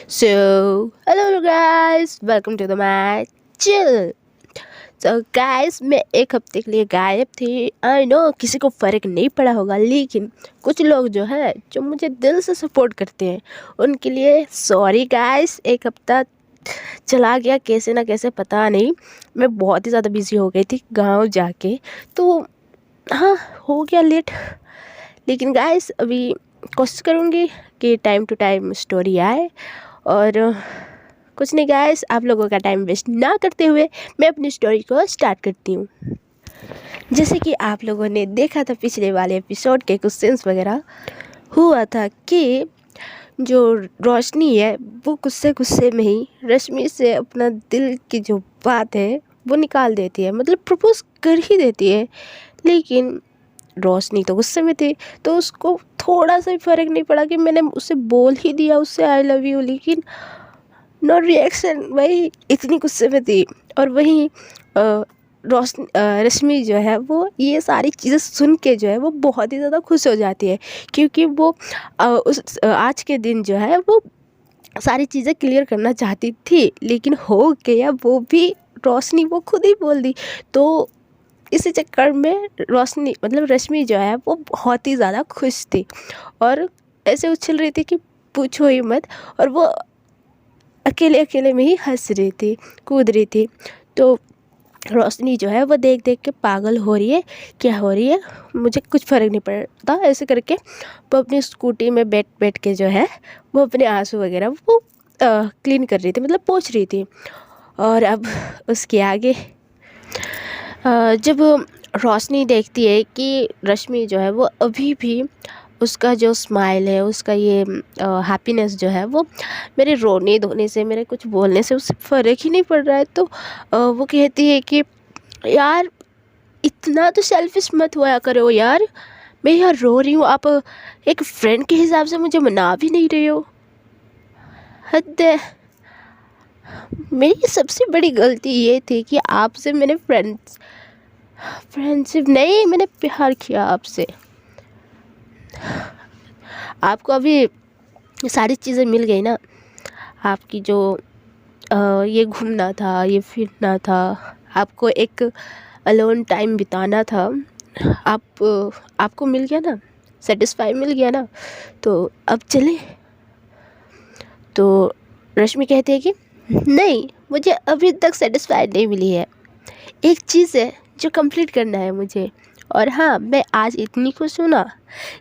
So, hello guys, welcome to the my chill. So guys, मैं एक हफ्ते के लिए गायब थी। आई नो किसी को फ़र्क नहीं पड़ा होगा, लेकिन कुछ लोग जो है जो मुझे दिल से सपोर्ट करते हैं उनके लिए सॉरी गाइस। एक हफ्ता चला गया कैसे ना कैसे, पता नहीं। मैं बहुत ही ज़्यादा बिजी हो गई थी गांव जाके, तो हाँ हो गया लेट। लेकिन गाइस अभी कोशिश करूँगी कि टाइम टू टाइम स्टोरी आए। और कुछ नहीं गाइस, आप लोगों का टाइम वेस्ट ना करते हुए मैं अपनी स्टोरी को स्टार्ट करती हूँ। जैसे कि आप लोगों ने देखा था पिछले वाले एपिसोड के कुछ सीन्स वगैरह, हुआ था कि जो रोशनी है वो गुस्से गुस्से में ही रश्मि से अपना दिल की जो बात है वो निकाल देती है, मतलब प्रपोज कर ही देती है। लेकिन रोशनी तो गुस्से में थी, तो उसको थोड़ा सा भी फ़र्क नहीं पड़ा कि मैंने उसे बोल ही दिया उससे आई लव यू, लेकिन नो रिएक्शन। वही इतनी गुस्से में थी। और वहीं रश्मि जो है वो ये सारी चीज़ें सुन के जो है वो बहुत ही ज़्यादा खुश हो जाती है, क्योंकि वो आज के दिन जो है वो सारी चीज़ें क्लियर करना चाहती थी, लेकिन हो गया वो भी रोशनी वो खुद ही बोल दी। तो इसी चक्कर में रोशनी मतलब रश्मि जो है वो बहुत ही ज़्यादा खुश थी और ऐसे उछल रही थी कि पूछो ही मत। और वो अकेले अकेले में ही हंस रही थी, कूद रही थी। तो रोशनी जो है वो देख देख के पागल हो रही है, क्या हो रही है मुझे कुछ फ़र्क नहीं पड़ता, ऐसे करके वो अपनी स्कूटी में बैठ बैठ के जो है वो अपने आंसू वगैरह वो क्लीन कर रही थी, मतलब पोंछ रही थी। और अब उसके आगे जब रोशनी देखती है कि रश्मि जो है वो अभी भी उसका जो स्माइल है, उसका ये हैप्पीनेस जो है वो मेरे रोने धोने से, मेरे कुछ बोलने से उससे फ़र्क ही नहीं पड़ रहा है, तो वो कहती है कि यार इतना तो सेल्फिश मत हुआ करो यार, मैं यार रो रही हूँ, आप एक फ्रेंड के हिसाब से मुझे मना भी नहीं रहे हो। हद है। मेरी सबसे बड़ी गलती ये थी कि आपसे मैंने फ्रेंडशिप नहीं, मैंने प्यार किया आपसे। आपको अभी सारी चीज़ें मिल गई ना, आपकी जो ये घूमना था, ये फिरना था, आपको एक अलोन टाइम बिताना था, आपको मिल गया ना, सेटिस्फाई मिल गया ना, तो अब चले। तो रश्मि कहती है कि नहीं, मुझे अभी तक सेटिस्फाई नहीं मिली है, एक चीज़ है जो कंप्लीट करना है मुझे। और हाँ, मैं आज इतनी खुश हूँ ना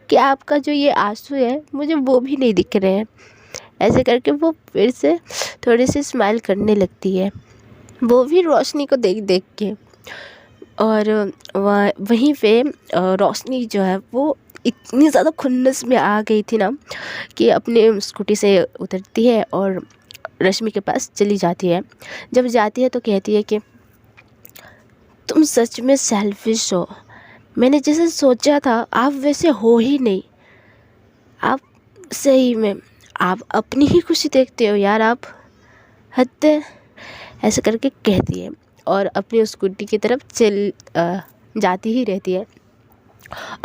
कि आपका जो ये आंसू है मुझे वो भी नहीं दिख रहे हैं। ऐसे करके वो फिर से थोड़ी सी स्माइल करने लगती है, वो भी रोशनी को देख देख के। और वहीं पे रोशनी जो है वो इतनी ज़्यादा खुन्नस में आ गई थी ना कि अपने स्कूटी से उतरती है और रश्मि के पास चली जाती है। जब जाती है तो कहती है कि तुम सच में सेल्फिश हो, मैंने जैसे सोचा था आप वैसे हो ही नहीं। आप सही में आप अपनी ही खुशी देखते हो यार, आप हद है। ऐसे करके कहती है और अपनी स्कूटी की तरफ जाती ही रहती है।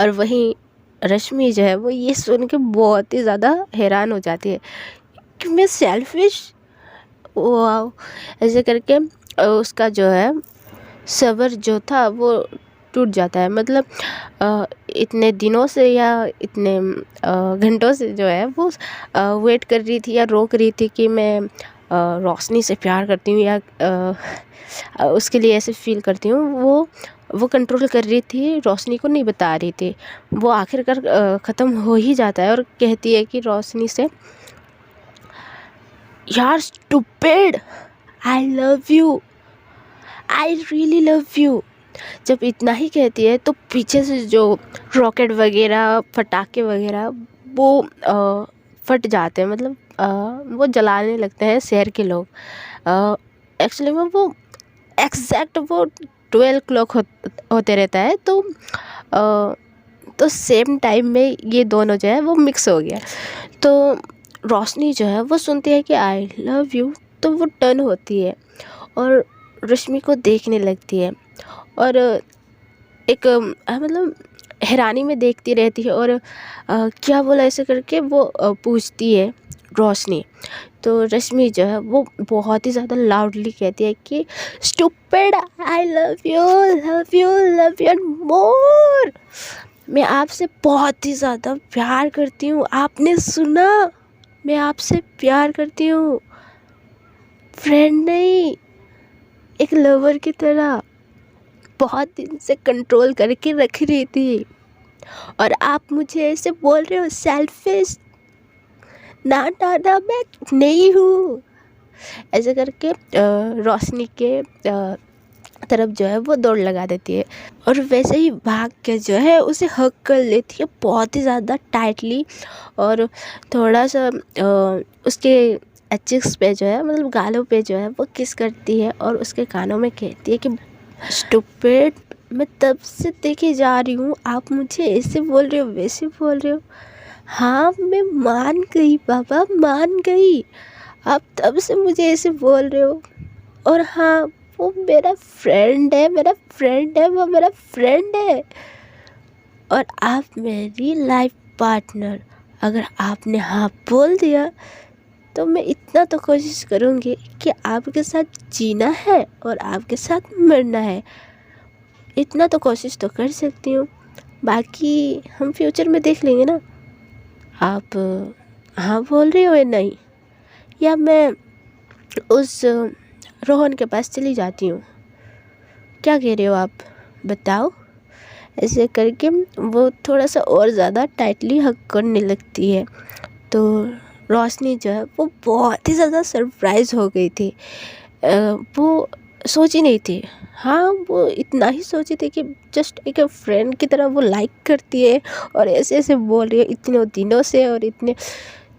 और वहीं रश्मि जो है वो ये सुन के बहुत ही ज़्यादा हैरान हो जाती है कि मैं सेल्फिश, वाह। ऐसे करके उसका जो है सब्र जो था वो टूट जाता है, मतलब इतने दिनों से या इतने घंटों से जो है वो वेट कर रही थी या रोक रही थी कि मैं रोशनी से प्यार करती हूँ या उसके लिए ऐसे फील करती हूँ, वो कंट्रोल कर रही थी, रोशनी को नहीं बता रही थी। वो आखिरकार ख़त्म हो ही जाता है और कहती है कि रोशनी से, यार stupid, I love you, I really love you. जब इतना ही कहती है तो पीछे से जो रॉकेट वगैरह, पटाखे वगैरह वो फट जाते हैं, मतलब वो जलाने लगते हैं शहर के लोग। एक्चुअली में वो एग्जैक्ट वो 12 क्लॉक होते रहता है, तो सेम टाइम में ये दोनों जो है वो मिक्स हो गया। तो रोशनी जो है वो सुनती है कि आई लव यू, तो वो टर्न होती है और रश्मि को देखने लगती है और एक मतलब हैरानी में देखती रहती है। और क्या बोला ऐसे करके वो पूछती है रोशनी। तो रश्मि जो है वो बहुत ही ज़्यादा लाउडली कहती है कि stupid, I love you, love you, love you more. मैं आपसे बहुत ही ज़्यादा प्यार करती हूँ, आपने सुना? मैं आपसे प्यार करती हूँ, फ्रेंड नहीं, एक लवर की तरह। बहुत दिन से कंट्रोल करके रख रही थी और आप मुझे ऐसे बोल रहे हो सेल्फिश। ना ना ना, मैं नहीं हूँ। ऐसे करके रोशनी के तरफ जो है वो दौड़ लगा देती है और वैसे ही भाग के जो है उसे हग कर लेती है बहुत ही ज़्यादा टाइटली। और थोड़ा सा उसके चिक्स पे जो है, मतलब गालों पे जो है वो किस करती है और उसके कानों में कहती है कि स्टूपिड, मैं तब से देखे जा रही हूँ, आप मुझे ऐसे बोल रहे हो, वैसे बोल रहे हो। हाँ, मैं मान गई बाबा, मान गई, आप तब से मुझे ऐसे बोल रहे हो। और हाँ, वो मेरा फ्रेंड है, मेरा फ्रेंड है, वो मेरा फ्रेंड है और आप मेरी लाइफ पार्टनर। अगर आपने हाँ बोल दिया तो मैं इतना तो कोशिश करूँगी कि आपके साथ जीना है और आपके साथ मरना है। इतना तो कोशिश तो कर सकती हूँ, बाकी हम फ्यूचर में देख लेंगे ना। आप हाँ बोल रही हो या नहीं, या मैं उस रोहन के पास चली जाती हूँ? क्या कह रहे हो आप, बताओ। ऐसे करके वो थोड़ा सा और ज़्यादा टाइटली हग करने लगती है। तो रोशनी जो है वो बहुत ही ज़्यादा सरप्राइज़ हो गई थी। वो सोची नहीं थी, हाँ वो इतना ही सोची थी कि जस्ट एक फ्रेंड की तरह वो लाइक करती है और ऐसे ऐसे बोल रही है इतने दिनों से, और इतने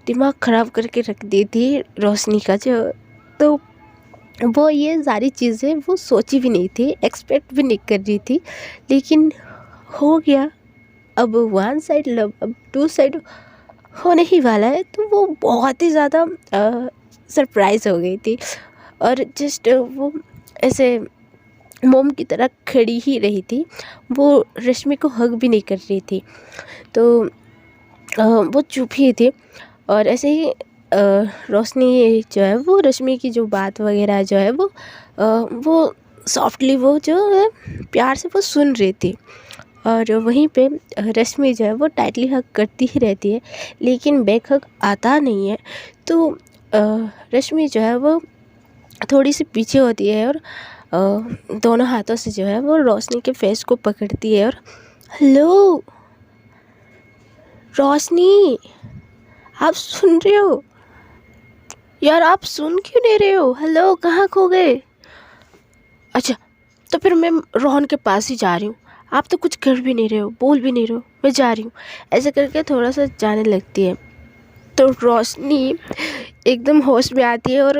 दिमाग ख़राब करके रख दी थी रोशनी का जो। तो वो ये सारी चीज़ें वो सोची भी नहीं थी, एक्सपेक्ट भी नहीं कर रही थी, लेकिन हो गया। अब वन साइड लव, अब टू साइड होने ही वाला है। तो वो बहुत ही ज़्यादा सरप्राइज़ हो गई थी और जस्ट वो ऐसे मोम की तरह खड़ी ही रही थी, वो रश्मि को हग भी नहीं कर रही थी। तो वो चुप ही थी और ऐसे ही रोशनी जो है वो रश्मि की जो बात वगैरह जो है वो सॉफ्टली वो जो है प्यार से वो सुन रही थी। और वहीं पे रश्मि जो है वो टाइटली हग करती ही रहती है, लेकिन बैक हग आता नहीं है। तो रश्मि जो है वो थोड़ी सी पीछे होती है और दोनों हाथों से जो है वो रोशनी के फेस को पकड़ती है और हेलो रोशनी, आप सुन रहे हो यार? आप सुन क्यों नहीं रहे हो? हेलो, कहाँ खो गए? अच्छा, तो फिर मैं रोहन के पास ही जा रही हूँ, आप तो कुछ कर भी नहीं रहे हो, बोल भी नहीं रहे हो, मैं जा रही हूँ। ऐसे करके थोड़ा सा जाने लगती है। तो रोशनी एकदम होश में आती है और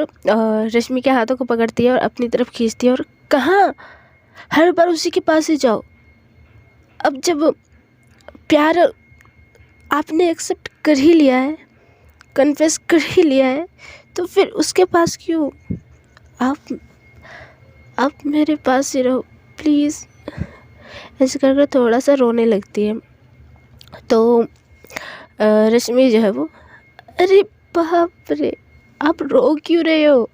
रश्मि के हाथों को पकड़ती है और अपनी तरफ खींचती है। और कहाँ, हर बार उसी के पास ही जाओ। अब जब प्यार आपने एक्सेप्ट कर ही लिया है, कन्फेस कर ही लिया है, तो फिर उसके पास क्यों? आप मेरे पास ही रहो प्लीज़। ऐसे करके थोड़ा सा रोने लगती है। तो रश्मि जो है वो, अरे बाप रे, आप रो क्यों रहे हो?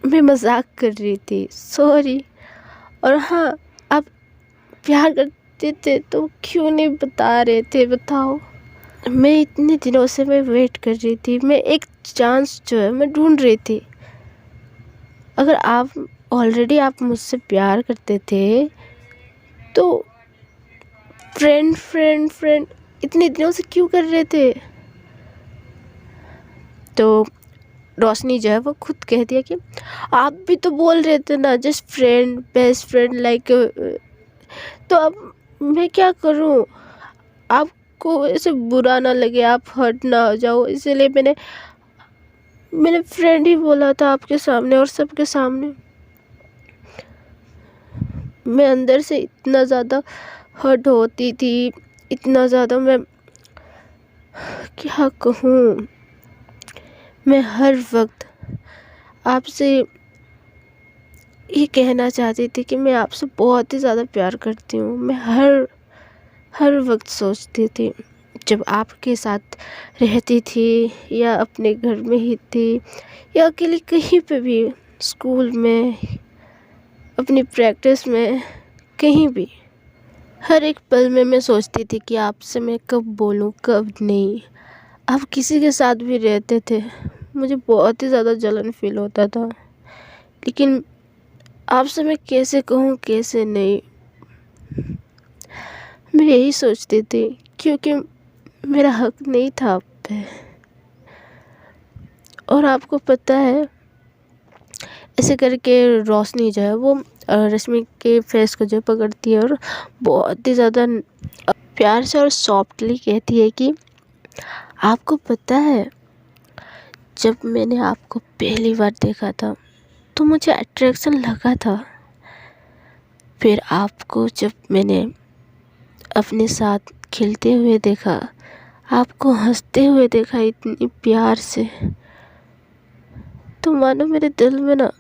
मैं मजाक कर रही थी, सॉरी। और हाँ, आप प्यार करते थे तो क्यों नहीं बता रहे थे, बताओ। मैं इतने दिनों से मैं वेट कर रही थी, मैं एक चांस जो है मैं ढूंढ रही थी। अगर आप ऑलरेडी आप मुझसे प्यार करते थे तो फ्रेंड फ्रेंड फ्रेंड इतने दिनों से क्यों कर रहे थे? तो रोशनी जो है वो खुद कहती है कि आप भी तो बोल रहे थे ना, just friend, best friend like. तो अब मैं क्या करूं, आपको ऐसे बुरा ना लगे, आप हर्ट ना हो जाओ, इसीलिए मैंने फ्रेंड ही बोला था आपके सामने और सबके सामने। मैं अंदर से इतना ज़्यादा हर्ट होती थी, इतना ज़्यादा, मैं क्या कहूँ। मैं हर वक्त आपसे ये कहना चाहती थी कि मैं आपसे बहुत ही ज़्यादा प्यार करती हूँ। मैं हर वक्त सोचती थी जब आपके साथ रहती थी या अपने घर में ही थी या अकेली कहीं पे भी, स्कूल में, अपनी प्रैक्टिस में, कहीं भी, हर एक पल में मैं सोचती थी कि आपसे मैं कब बोलूँ कब नहीं। आप किसी के साथ भी रहते थे, मुझे बहुत ही ज़्यादा जलन फील होता था, लेकिन आपसे मैं कैसे कहूँ कैसे नहीं, मैं यही सोचती थी क्योंकि मेरा हक नहीं था आप पे। और आपको पता है, ऐसे करके रोशनी जो है वो रश्मि के फेस को जो पकड़ती है और बहुत ही ज़्यादा प्यार से और सॉफ्टली कहती है कि आपको पता है, जब मैंने आपको पहली बार देखा था तो मुझे अट्रैक्शन लगा था, फिर आपको जब मैंने अपने साथ खेलते हुए देखा, आपको हंसते हुए देखा इतनी प्यार से, तो मानो मेरे दिल में ना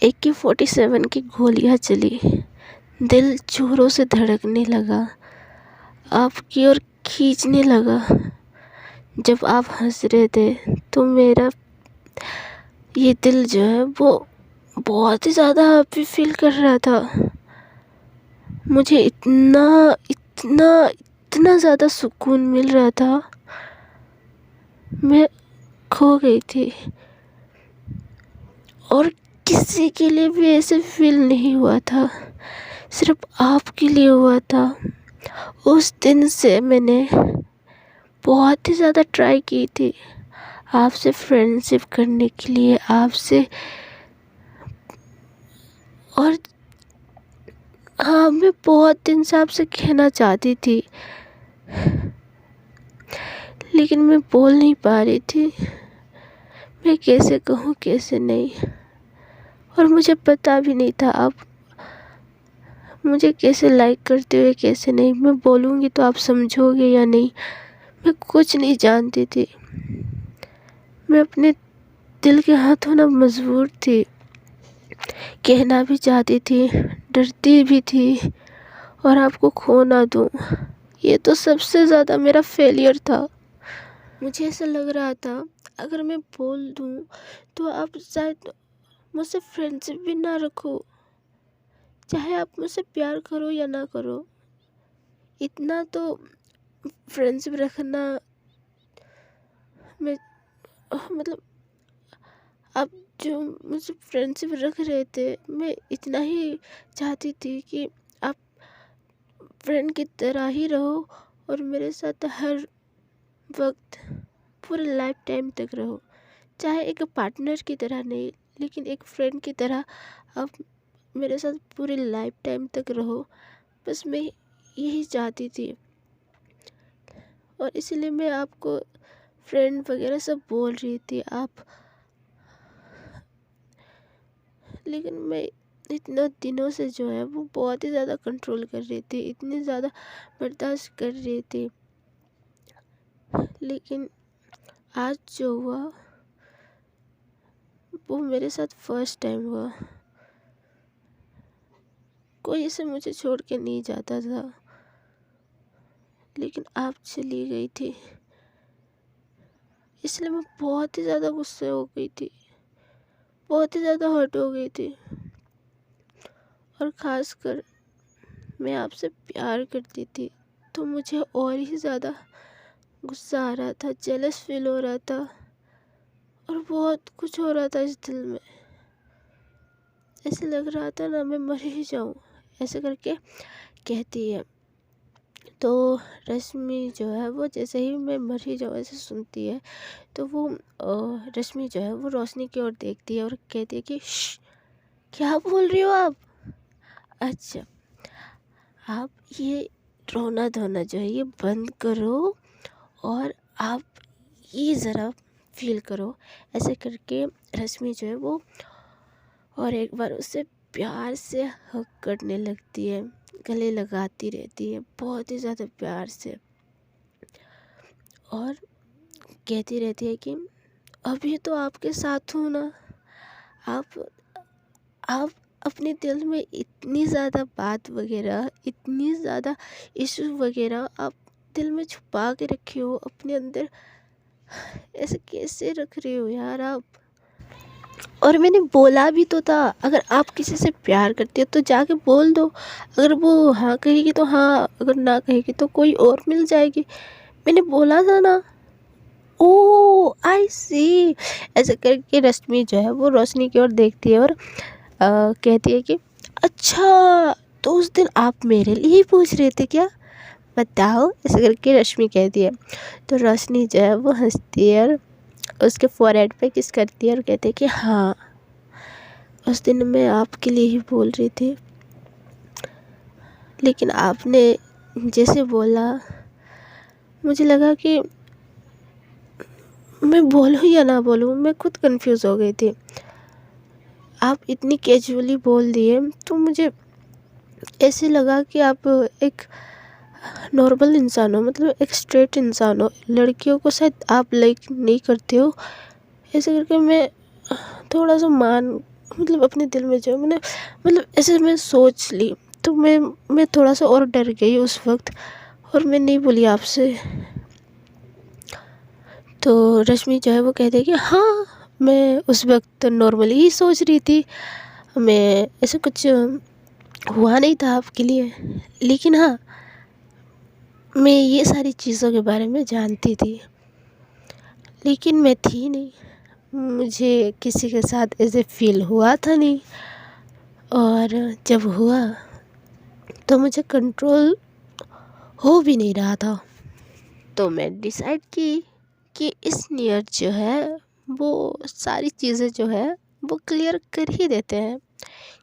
AK-47 की गोलियां चली, दिल जोरों से धड़कने लगा, आपकी ओर खींचने लगा। जब आप हंस रहे थे तो मेरा ये दिल जो है वो बहुत ही ज़्यादा हैप्पी फील कर रहा था। मुझे इतना इतना इतना ज़्यादा सुकून मिल रहा था, मैं खो गई थी। और किसी के लिए भी ऐसे फील नहीं हुआ था, सिर्फ आपके लिए हुआ था। उस दिन से मैंने बहुत ही ज़्यादा ट्राई की थी आपसे फ्रेंडशिप करने के लिए, आपसे, और हाँ, मैं बहुत दिन से आपसे कहना चाहती थी, लेकिन मैं बोल नहीं पा रही थी, मैं कैसे कहूँ कैसे नहीं। और मुझे पता भी नहीं था आप मुझे कैसे लाइक करते हुए कैसे नहीं, मैं बोलूँगी तो आप समझोगे या नहीं, मैं कुछ नहीं जानती थी। मैं अपने दिल के हाथों ना मजबूर थी, कहना भी चाहती थी, डरती भी थी, और आपको खो ना दूँ, ये तो सबसे ज़्यादा मेरा फेलियर था। मुझे ऐसा लग रहा था अगर मैं बोल दूँ तो आप शायद मुझसे फ्रेंडशिप भी ना रखो, चाहे आप मुझसे प्यार करो या ना करो, इतना तो फ्रेंडशिप रखना, मैं मतलब आप जो मुझसे फ्रेंडशिप रख रहे थे, मैं इतना ही चाहती थी कि आप फ्रेंड की तरह ही रहो और मेरे साथ हर वक्त पूरे लाइफ टाइम तक रहो, चाहे एक पार्टनर की तरह नहीं, लेकिन एक फ्रेंड की तरह आप मेरे साथ पूरी लाइफ टाइम तक रहो, बस मैं यही चाहती थी। और इसलिए मैं आपको फ्रेंड वगैरह सब बोल रही थी आप, लेकिन मैं इतना दिनों से जो है वो बहुत ही ज़्यादा कंट्रोल कर रही थी, इतनी ज़्यादा बर्दाश्त कर रही थी, लेकिन आज जो हुआ वो मेरे साथ फर्स्ट टाइम हुआ। कोई इसे मुझे छोड़ के नहीं जाता था, लेकिन आप चली गई थी, इसलिए मैं बहुत ही ज़्यादा गुस्से हो गई थी, बहुत ही ज़्यादा हर्ट हो गई थी। और ख़ासकर मैं आपसे प्यार करती थी तो मुझे और ही ज़्यादा गुस्सा आ रहा था, जेलस फील हो रहा था, और बहुत कुछ हो रहा था इस दिल में। ऐसे लग रहा था ना मैं मर ही जाऊँ, ऐसे करके कहती है। तो रश्मि जो है वो जैसे ही मैं मर ही जाऊँ ऐसे सुनती है, तो वो रश्मि जो है वो रोशनी की ओर देखती है और कहती है कि श्श, क्या बोल रही हो आप? अच्छा, आप ये रोना धोना जो है ये बंद करो और आप ये ज़रा फील करो। ऐसे करके रश्मि जो है वो और एक बार उससे प्यार से हग करने लगती है, गले लगाती रहती है बहुत ही ज़्यादा प्यार से, और कहती रहती है कि अभी तो आपके साथ हूँ ना, आप आप अपने दिल में इतनी ज़्यादा बात वगैरह, इतनी ज़्यादा इशू वगैरह आप दिल में छुपा के रखे हो अपने अंदर, ऐसे कैसे रख रहे हो यार आप। और मैंने बोला भी तो था, अगर आप किसी से प्यार करते हो तो जाके बोल दो, अगर वो हाँ कहेगी तो हाँ, अगर ना कहेगी तो कोई और मिल जाएगी, मैंने बोला था ना। ओ आई सी। ऐसे करके रश्मि जो है वो रोशनी की ओर देखती है और कहती है कि अच्छा, तो उस दिन आप मेरे लिए ही पूछ रहे थे क्या, बताओ, ऐसे करके रश्मि कहती है। तो रोशनी जो है वो हंसती है और उसके फोरहेड पे किस करती है और कहती है कि हाँ, उस दिन मैं आपके लिए ही बोल रही थी, लेकिन आपने जैसे बोला मुझे लगा कि मैं बोलूँ या ना बोलूँ, मैं खुद कंफ्यूज हो गई थी। आप इतनी कैजुअली बोल दिए तो मुझे ऐसे लगा कि आप एक नॉर्मल इंसान हो, मतलब एक स्ट्रेट इंसान हो, लड़कियों को शायद आप लाइक नहीं करते हो। ऐसे करके मैं थोड़ा सा मतलब अपने दिल में जो मैंने मतलब ऐसे मैं सोच ली, तो मैं थोड़ा सा और डर गई उस वक्त, और मैं नहीं बोली आपसे। तो रश्मि जो है वो कहती है कि हाँ, मैं उस वक्त नॉर्मली ही सोच रही थी, मैं ऐसे कुछ हुआ नहीं था आपके लिए, लेकिन हाँ, मैं ये सारी चीज़ों के बारे में जानती थी, लेकिन मैं थी नहीं, मुझे किसी के साथ ऐसे फील हुआ था नहीं, और जब हुआ तो मुझे कंट्रोल हो भी नहीं रहा था। तो मैं डिसाइड की कि इस ईयर जो है वो सारी चीज़ें जो है वो क्लियर कर ही देते हैं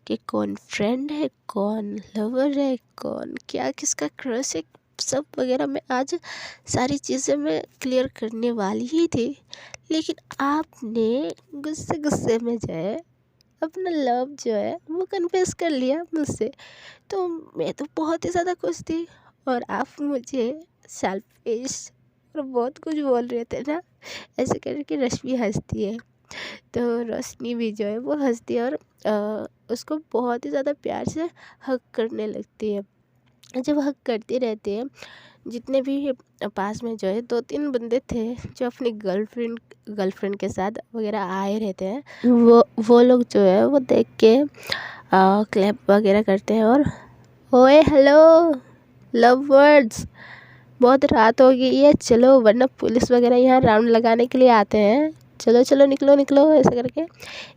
कि कौन फ्रेंड है, कौन लवर है, कौन क्या किसका क्रश है, सब वगैरह मैं आज सारी चीज़ें मैं क्लियर करने वाली ही थी। लेकिन आपने गुस्से गुस्से में जो है अपना लव जो है वो कन्फेस कर लिया मुझसे, तो मैं तो बहुत ही ज़्यादा खुश थी, और आप मुझे सेल्फिश और बहुत कुछ बोल रहे थे ना। ऐसे करके रश्मि हंसती है, तो रोशनी भी जो है वो हंसती है और उसको बहुत ही ज़्यादा प्यार से हग करने लगती है। जब हग करती रहती है, जितने भी पास में जो है 2-3 बंदे थे जो अपनी गर्लफ्रेंड के साथ वगैरह आए रहते हैं, वो लोग जो है वो देख के क्लैप वगैरह करते हैं और ओए हेलो लव वर्ड्स, बहुत रात हो गई है, चलो, वरना पुलिस वगैरह यहाँ राउंड लगाने के लिए आते हैं, चलो चलो निकलो निकलो, ऐसा करके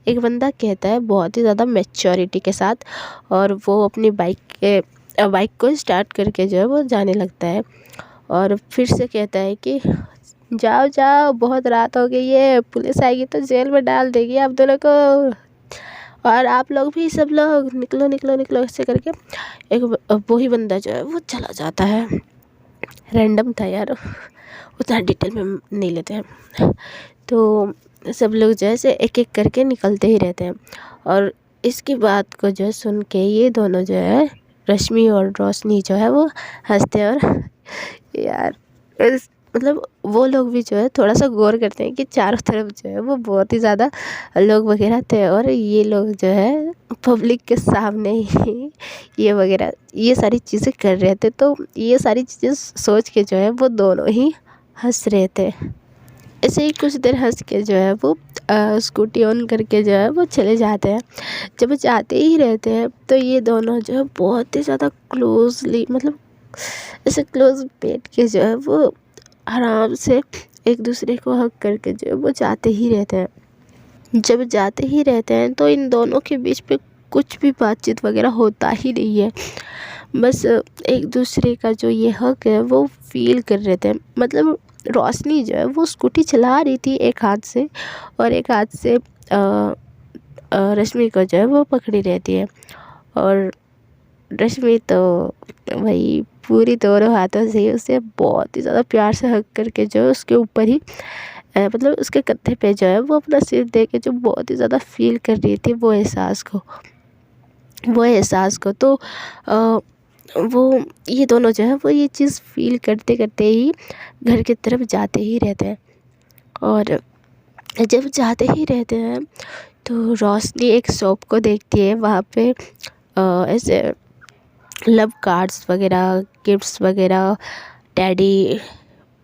एक बंदा कहता है बहुत ही ज़्यादा मैच्योरिटी के साथ, और वो अपनी बाइक को स्टार्ट करके जो है वो जाने लगता है, और फिर से कहता है कि जाओ जाओ, बहुत रात हो गई है, पुलिस आएगी तो जेल में डाल देगी आप दोनों को, और आप लोग भी, सब लोग निकलो निकलो निकलो, ऐसे करके एक वही बंदा जो है वो चला जाता है। रैंडम था यार, उतना डिटेल में नहीं लेते हैं। तो सब लोग जो है से एक एक करके निकलते ही रहते हैं, और इसकी बात को जो है सुन के ये दोनों जो है रश्मि और रोशनी जो है वो हंसते हैं, और यार मतलब वो लोग भी जो है थोड़ा सा गौर करते हैं कि चारों तरफ जो है वो बहुत ही ज़्यादा लोग वगैरह थे, और ये लोग जो है पब्लिक के सामने ही ये वगैरह ये सारी चीज़ें कर रहे थे, तो ये सारी चीज़ें सोच के जो है वो दोनों ही हंस रहे थे। ऐसे ही कुछ देर हंस के जो है वो स्कूटी ऑन करके जो है वो चले जाते हैं। जब वो जाते ही रहते हैं तो ये दोनों जो है बहुत ही ज़्यादा क्लोजली, मतलब ऐसे क्लोज बैठ के जो है वो आराम से एक दूसरे को हग करके जो है वो जाते ही रहते हैं। जब जाते ही रहते हैं तो इन दोनों के बीच पे कुछ भी बातचीत वगैरह होता ही नहीं है, बस एक दूसरे का जो ये हक है वो फील कर रहे थे। मतलब रोशनी जो है वो स्कूटी चला रही थी एक हाथ से, और एक हाथ से रश्मि को जो है वो पकड़ी रहती है, और रश्मि तो वही पूरी दोनों हाथों से ही उसे बहुत ही ज़्यादा प्यार से हक करके जो है उसके ऊपर ही मतलब उसके कंधे पे जो है वो अपना सिर दे के जो बहुत ही ज़्यादा फील कर रही थी वो एहसास को। तो वो ये दोनों जो है वो ये चीज़ फील करते करते ही घर की तरफ जाते ही रहते हैं, और जब जाते ही रहते हैं तो रोशनी एक शॉप को देखती है, वहाँ पे ऐसे लव कार्ड्स वगैरह, गिफ्ट्स वगैरह, टेडी,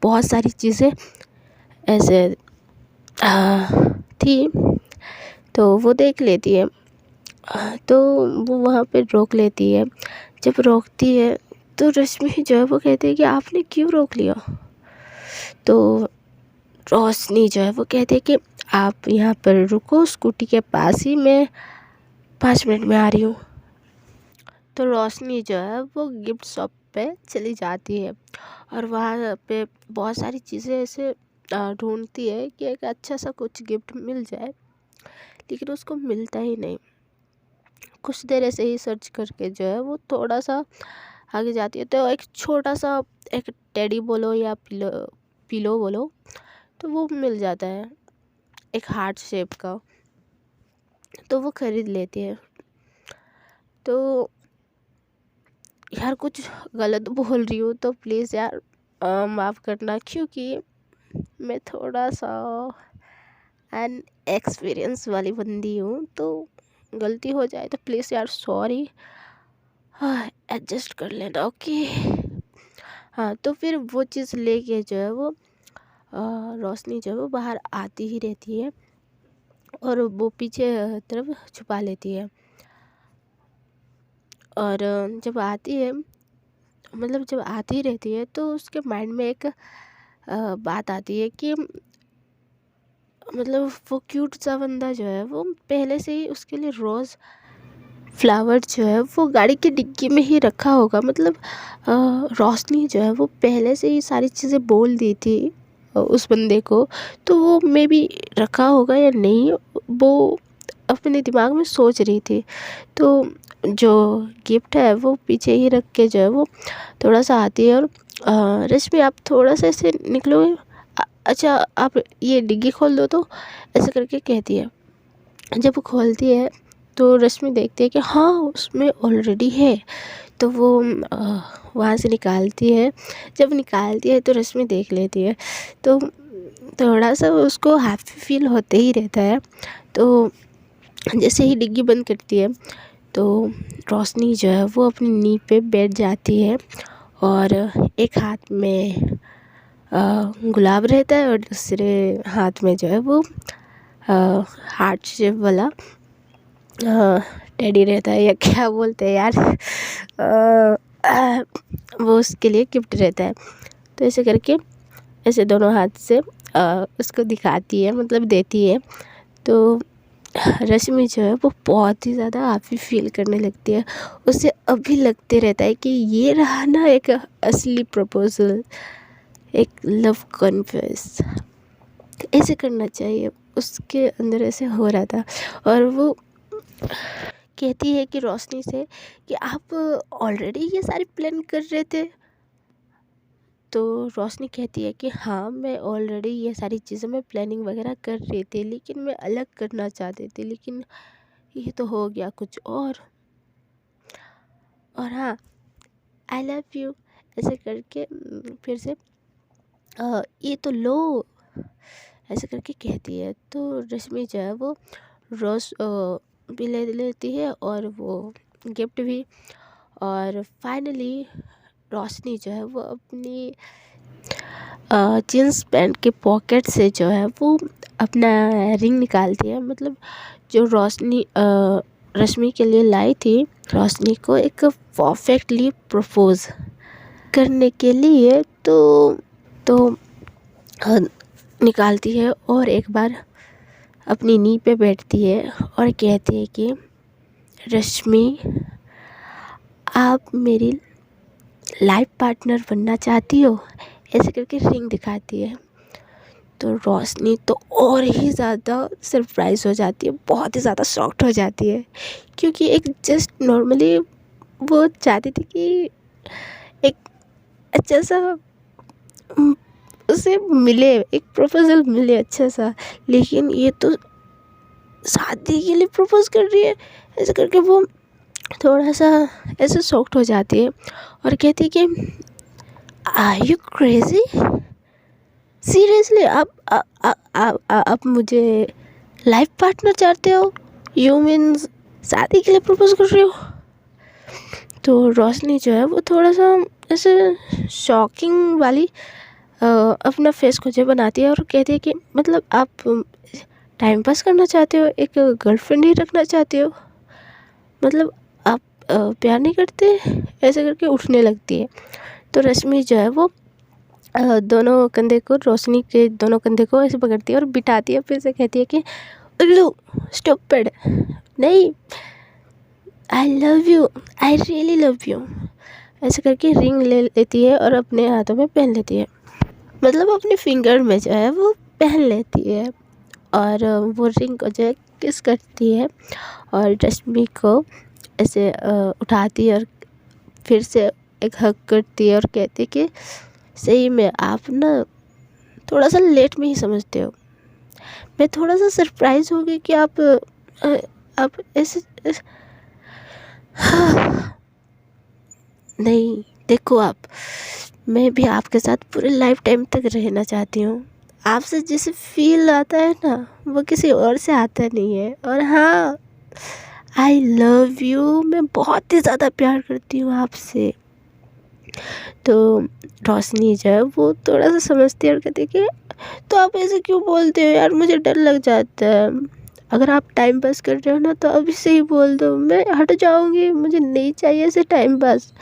बहुत सारी चीज़ें ऐसे थी। तो वो देख लेती है, तो वो वहाँ पे रोक लेती है। जब रोकती है तो रश्मि जो है वो कहती है कि आपने क्यों रोक लिया। तो रोशनी जो है वो कहती है कि आप यहाँ पर रुको स्कूटी के पास ही, मैं 5 मिनट में आ रही हूँ। तो रोशनी जो है वो गिफ्ट शॉप पे चली जाती है और वहाँ पे बहुत सारी चीज़ें ऐसे ढूंढती है कि एक अच्छा सा कुछ गिफ्ट मिल जाए, लेकिन उसको मिलता ही नहीं। कुछ देर ऐसे ही सर्च करके जो है वो थोड़ा सा आगे जाती है, तो एक छोटा सा एक टेडी बोलो या पिलो बोलो, तो वो मिल जाता है एक हार्ट शेप का। तो वो ख़रीद लेती है। तो यार कुछ गलत बोल रही हूँ तो प्लीज़ यार माफ़ करना, क्योंकि मैं थोड़ा सा एन एक्सपीरियंस वाली बंदी हूँ, तो गलती हो जाए तो प्लीज़ यार सॉरी, हाँ एडजस्ट कर लेना, ओके। हाँ, तो फिर वो चीज़ लेके जो है वो रोशनी जो है वो बाहर आती ही रहती है और वो पीछे तरफ छुपा लेती है। और जब आती है, मतलब जब आती रहती है, तो उसके माइंड में एक बात आती है कि मतलब वो क्यूट सा बंदा जो है वो पहले से ही उसके लिए रोज़ फ्लावर जो है वो गाड़ी की डिक्की में ही रखा होगा। मतलब रोशनी जो है वो पहले से ही सारी चीज़ें बोल दी थी उस बंदे को, तो वो मे बी रखा होगा या नहीं, वो अपने दिमाग में सोच रही थी। तो जो गिफ्ट है वो पीछे ही रख के जो है वो थोड़ा सा आती है और रश्मि आप थोड़ा सा ऐसे निकलोगे, अच्छा आप ये डिग्गी खोल दो, तो ऐसे करके कहती है। जब वो खोलती है तो रश्मि देखती है कि हाँ उसमें ऑलरेडी है, तो वो वहाँ से निकालती है। जब निकालती है तो रश्मि देख लेती है, तो थोड़ा सा उसको हैप्पी फील होते ही रहता है। तो जैसे ही डिग्गी बंद करती है तो रोशनी जो है वो अपनी नी पे बैठ जाती है और एक हाथ में गुलाब रहता है और दूसरे हाथ में जो है वो हार्ट शेप वाला टेडी रहता है, या क्या बोलते हैं यार, वो उसके लिए गिफ्ट रहता है। तो ऐसे करके ऐसे दोनों हाथ से उसको दिखाती है, मतलब देती है। तो रश्मि जो है वो बहुत ही ज़्यादा हैप्पी फील करने लगती है। उसे अभी लगते रहता है कि ये रहा ना एक असली प्रपोजल, एक लव कन्फेस, ऐसे करना चाहिए। उसके अंदर ऐसे हो रहा था और वो कहती है कि रोशनी से कि आप ऑलरेडी ये सारी प्लान कर रहे थे। तो रोशनी कहती है कि हाँ मैं ऑलरेडी ये सारी चीज़ें मैं प्लानिंग वगैरह कर रही थी, लेकिन मैं अलग करना चाहती थी, लेकिन ये तो हो गया कुछ और हाँ आई लव यू ऐसे करके फिर से ये तो लो ऐसे करके कहती है। तो रश्मि जो है वो रोज़ भी ले लेती है और वो गिफ्ट भी। और फाइनली रोशनी जो है वो अपनी जीन्स पैंट के पॉकेट से जो है वो अपना रिंग निकालती है। मतलब जो रोशनी रश्मि के लिए लाई थी, रोशनी को एक परफेक्टली प्रपोज करने के लिए तो निकालती है और एक बार अपनी नी पे बैठती है और कहती है कि रश्मि आप मेरी लाइफ पार्टनर बनना चाहती हो, ऐसे करके रिंग दिखाती है। तो रोशनी तो और ही ज़्यादा सरप्राइज़ हो जाती है, बहुत ही ज़्यादा शॉक्ड हो जाती है, क्योंकि एक जस्ट नॉर्मली वो चाहती थी कि एक अच्छा सा उसे मिले, एक प्रपोजल मिले अच्छा सा, लेकिन ये तो शादी के लिए प्रपोज कर रही है। ऐसे करके वो थोड़ा सा ऐसे शॉक्ड हो जाती है और कहती है कि आर यू क्रेजी, सीरियसली आप मुझे लाइफ पार्टनर चाहते हो, यू मीन्स शादी के लिए प्रपोज कर रहे हो। तो रोशनी जो है वो थोड़ा सा ऐसे शॉकिंग वाली अपना फेस खुद बनाती है और कहती है कि मतलब आप टाइम पास करना चाहते हो, एक गर्लफ्रेंड ही रखना चाहते हो, मतलब आप प्यार नहीं करते, ऐसे करके उठने लगती है। तो रश्मि जो है वो दोनों कंधे को, रोशनी के दोनों कंधे को ऐसे पकड़ती है और बिठाती है, फिर से कहती है कि उल्लू स्टूपिड, नहीं, I love you, I really love you, ऐसे करके रिंग ले लेती है और अपने हाथों में पहन लेती है, मतलब अपने फिंगर में जो है वो पहन लेती है। और वो रिंग को जो है किस करती है और रश्मि को ऐसे उठाती है और फिर से एक हग करती है और कहती है कि सही में आप ना थोड़ा सा लेट में ही समझते हो, मैं थोड़ा सा सरप्राइज हो गई कि आप ऐसे नहीं, देखो आप, मैं भी आपके साथ पूरे लाइफ टाइम तक रहना चाहती हूँ, आपसे जैसे फील आता है ना वो किसी और से आता नहीं है। और हाँ, आई लव यू, मैं बहुत ही ज़्यादा प्यार करती हूँ आपसे। तो रोशनी जो है वो थोड़ा सा समझती है और कहती है कि तो आप ऐसे क्यों बोलते हो यार, मुझे डर लग जाता है, अगर आप टाइम पास कर रहे हो ना तो अभी से ही बोल दो, मैं हट जाऊंगी, मुझे नहीं चाहिए ऐसे टाइम पास।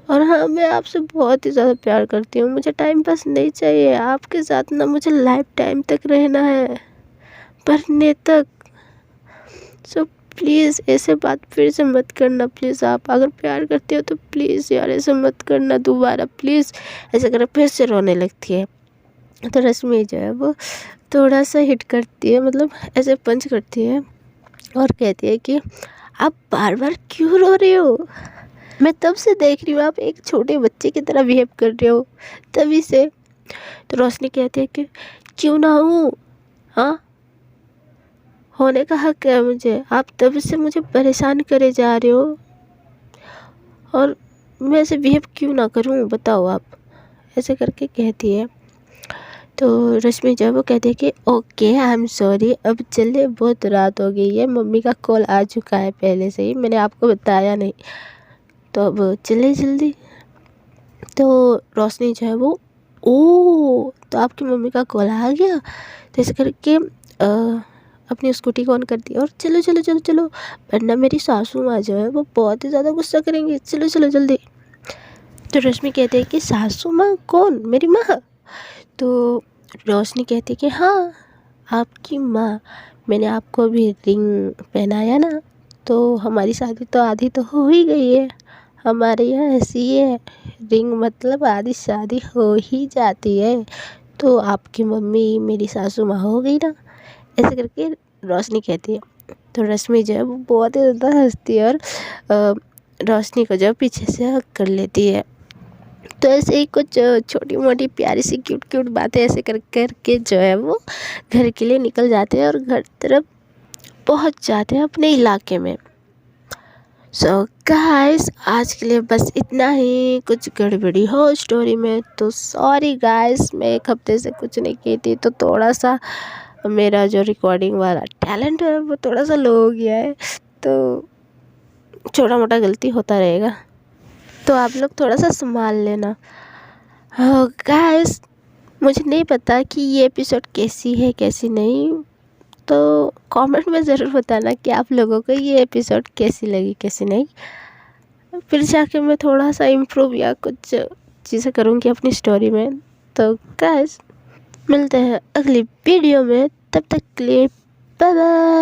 और हाँ, मैं आपसे बहुत ही ज़्यादा प्यार करती हूँ, मुझे टाइम पास नहीं चाहिए, आपके साथ ना मुझे लाइफ टाइम तक रहना है, मरने तक। सो प्लीज़ ऐसे बात फिर से मत करना, प्लीज़ आप अगर प्यार करते हो तो प्लीज़ यार ऐसे मत करना दोबारा, प्लीज़। ऐसे कर फिर से रोने लगती है। तो रश्मि जो है वो थोड़ा सा हिट करती है, मतलब ऐसे पंच करती है और कहती है कि आप बार बार क्यों रो रहे हो, मैं तब से देख रही हूँ आप एक छोटे बच्चे की तरह बिहेव कर रहे हो तभी से। तो रोशनी कहती है कि क्यों ना हूँ, हाँ, होने का हक है मुझे, आप तब से मुझे परेशान करे जा रहे हो और मैं ऐसे बिहेव क्यों ना करूँ बताओ आप, ऐसे करके कहती है। तो रश्मि जो है वो कहती है कि ओके आई एम सॉरी, अब चले, बहुत रात हो गई है, मम्मी का कॉल आ चुका है पहले से ही, मैंने आपको बताया नहीं, तो अब चले जल्दी। तो रोशनी जो है वो, ओ तो आपकी मम्मी का कॉल आ गया, तो ऐसे करके अपनी स्कूटी को ऑन करती है और चलो चलो चलो चलो, वरना मेरी सासू माँ जो है वो बहुत ही ज़्यादा गुस्सा करेंगी, चलो चलो जल्दी। तो रश्मि कहते हैं कि सासू माँ कौन, मेरी माँ? तो रोशनी कहती है कि हाँ, आपकी माँ, मैंने आपको अभी रिंग पहनाया ना, तो हमारी शादी तो आधी तो हो ही गई है, हमारे यहाँ ऐसी है, रिंग मतलब आधी शादी हो ही जाती है, तो आपकी मम्मी मेरी सासू माँ हो गई ना, ऐसे करके रोशनी कहती है। तो रश्मि जो है वो बहुत ही ज़्यादा हंसती है और रोशनी को जो है पीछे से हक कर लेती है। तो ऐसे ही कुछ छोटी मोटी प्यारी सी क्यूट क्यूट बातें ऐसे कर कर के जो है वो घर के लिए निकल जाते हैं और घर तरफ पहुंच जाते हैं अपने इलाके में। सो गाइस, आज के लिए बस इतना ही, कुछ गड़बड़ी हो स्टोरी में तो सॉरी गाइस, मैं एक हफ्ते से कुछ नहीं की थी तो थोड़ा सा मेरा जो रिकॉर्डिंग वाला टैलेंट है वो थोड़ा सा लो हो गया है, तो छोटा मोटा गलती होता रहेगा, तो आप लोग थोड़ा सा संभाल लेना। गाइस, मुझे नहीं पता कि ये एपिसोड कैसी है कैसी नहीं, तो कमेंट में ज़रूर बताना कि आप लोगों को ये एपिसोड कैसी लगी कैसी नहीं, फिर जाके मैं थोड़ा सा इम्प्रूव या कुछ चीज़ें करूँगी अपनी स्टोरी में। तो गाइस, मिलते हैं अगली वीडियो में, तब तक के लिए बाय बाय।